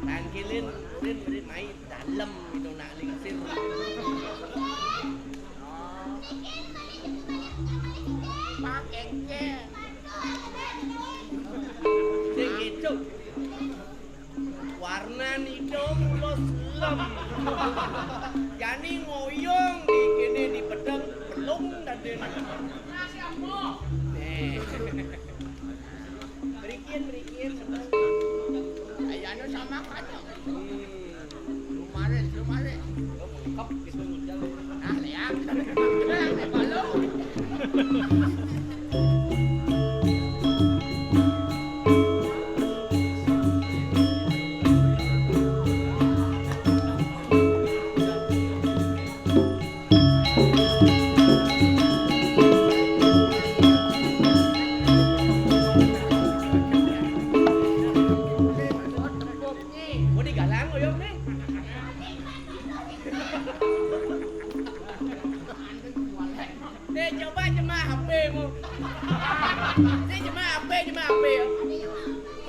Tangkilin beri main dalam itu nak lingsir. Pakai ke. Sing itu warna hidung los lem. Jani ngoyong di kene di pedang belum dan nasi ambo. Berikian senang. Ayano sama kan. Lumayan. Lengkap gitu jalan. Nah, lihat. Balong. Coba cuma HP mu. Ini cuma HP.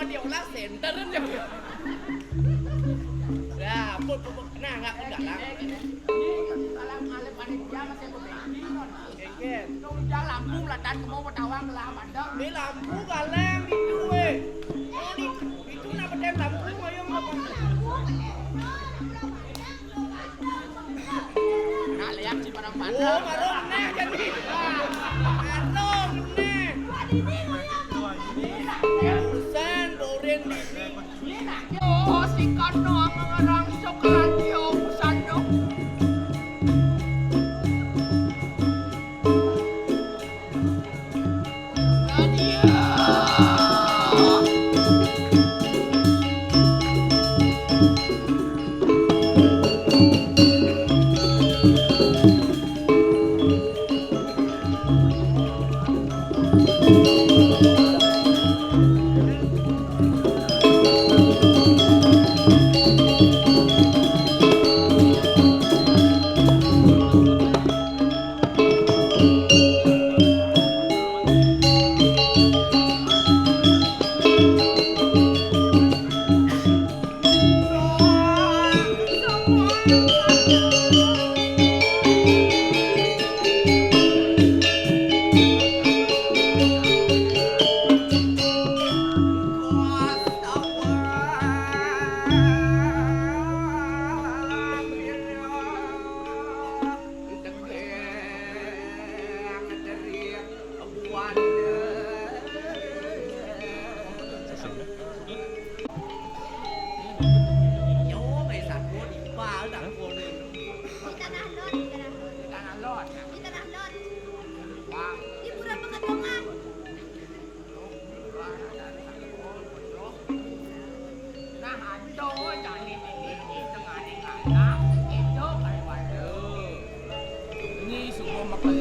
Dia ulah center kan ya. Ya, put nah enggak lah. Salam alif panitia masih berdiri non. Kengken. Tong lampu lah dan mau tawang lah mandang. Ini lampu galeng itu itu nak pedem lampu ngoyong apa? Nah, lihat si barang pandang. Oh, marung nih jadi. Marung nih. Urusan doren ini. Oh, si kono ngerang sokan yo sando.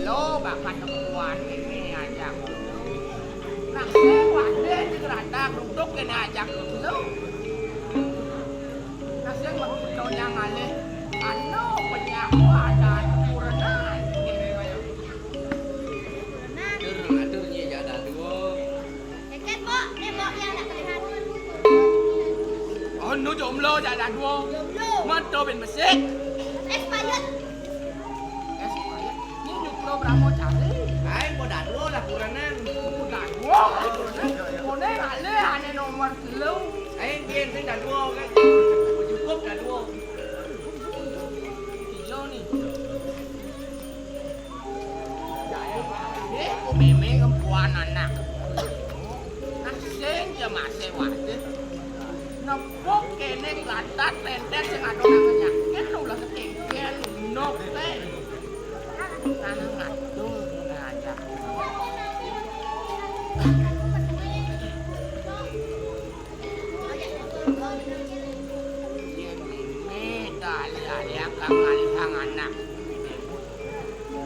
Lo bakal temuan ini ajak. Nak sewa deh di keranda duduk kena ajak lo. Nak sewa contohnya ngalih. Ano penyawa dan kurenan. Aturnya jadi dua. Keket bo, ni bo yang nak terlihat. Oh, nu jomblo jadi dua. Mantu bin mesik. Expired. Berapa cari? Ay, mau dadu lah kuranan. Mau dadu? Mau nih ale ane nomor telu. Ay, kian sih dadu kan? Mau cukup dadu. Tiga nih. Ini aku meme kempuan anak. Nasing je masih wajib. Nepuk kene kelantat lendet sing ado namanya. Kan ulah ketinggian nok teh. Tanah ngatur aja. Ini dali kang alihang anak.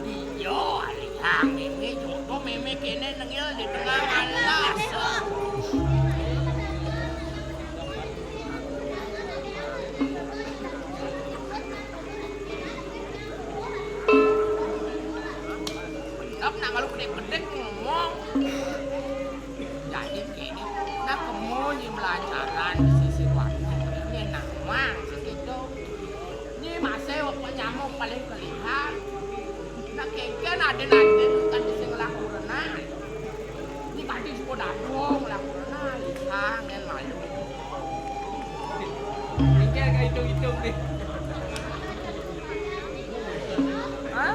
Iyo alihang ini jodoh meme kene nengil di tengah alas. paling kelihat. Nak kengken ada kan di sing laku renang. Di kadang semua dadong laku renang. Lihat nen malu. Kengken kayak hitung-hitung nih. Hah?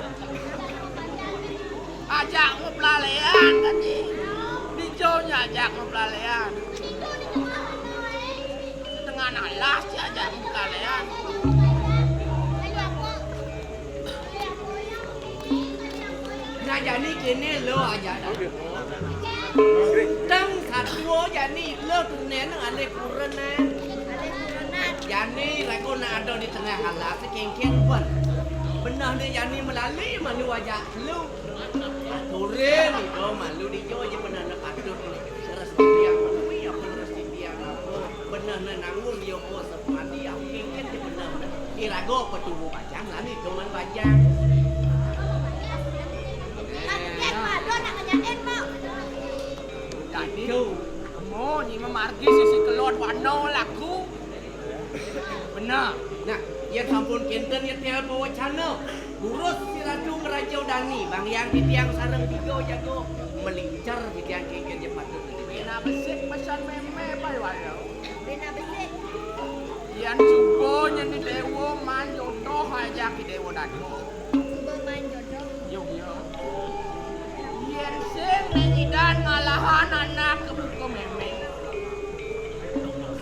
Ajak ngepelalean tadi. Dijonya ajak ngepelalean. Dengan alas dia ajak ngepelalean. Nah jadi kini lo aja dah. Tang satu jadi lo tu nen ada kurenan. Jadi lagu nak ada di tengah halas kengken pun. Benar ni jadi melalui malu aja lu. Turin itu malu di jo je benar nak patut ni. Seras dia malu ya benar dia. Benar nak nangun dia ko sepati yang kengken je benar. Irago petubu bajang lah ni cuman bajang. Jadi kamu ni memargi sisi kelon wano laku. Benar. Nah, ia sampun kenten ia tiap bawa channel. Urus si Ratu Merajau Dani, bang yang di tiang sarang tiga jago melincar di tiang kengken je patut. Bina besik pesan meme pai wayo. Bina besik. Yang cubonya di dewo man jodoh aja ki dewo dano. Bermain jodoh. Yo. Yang sing nengidan ngalahan anak kebuka meme.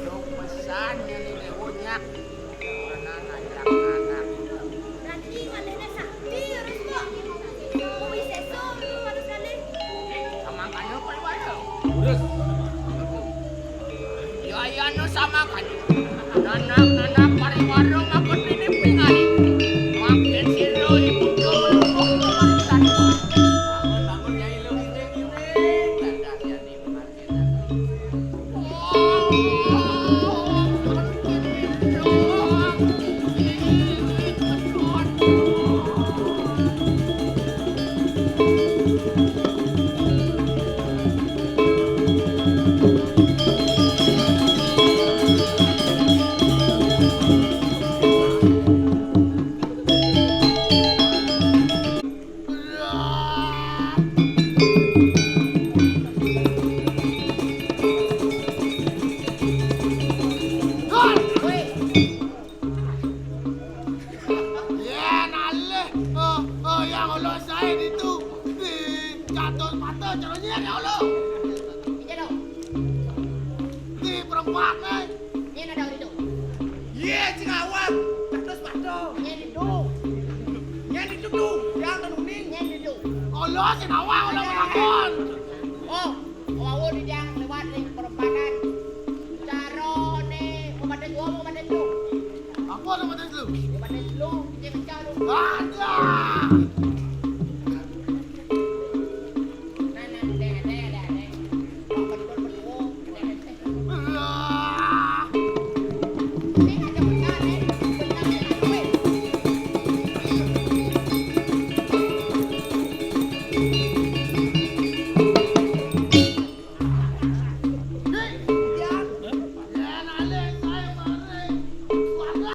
Dok pesan yang di dewo nyak. Karena ngajak anak. Nanti ngalihnya sakti harus kok. Kui seso harus kali. Sama kanu pai wayo. Urus. Ya no sama kan. Nanak pari warung aku ini pingali. Makin siro ibu bangun nyai lo giring landak jadi pengantin. Yang Allah saya itu di jatuh mata caranya ya Allah Iya dong. di perempat nih. Ini ada itu. Ye cing awak terus pato. Ini duduk. Yang dituduh yang tenuning. Ini duduk. Allah sing awak Allah melakon. Oh, awal di yang lewat di perempatan. Carone obatnya gua mau obatnya lu. Apa nama lu? Obatnya lu, dia pecah lu. Ada.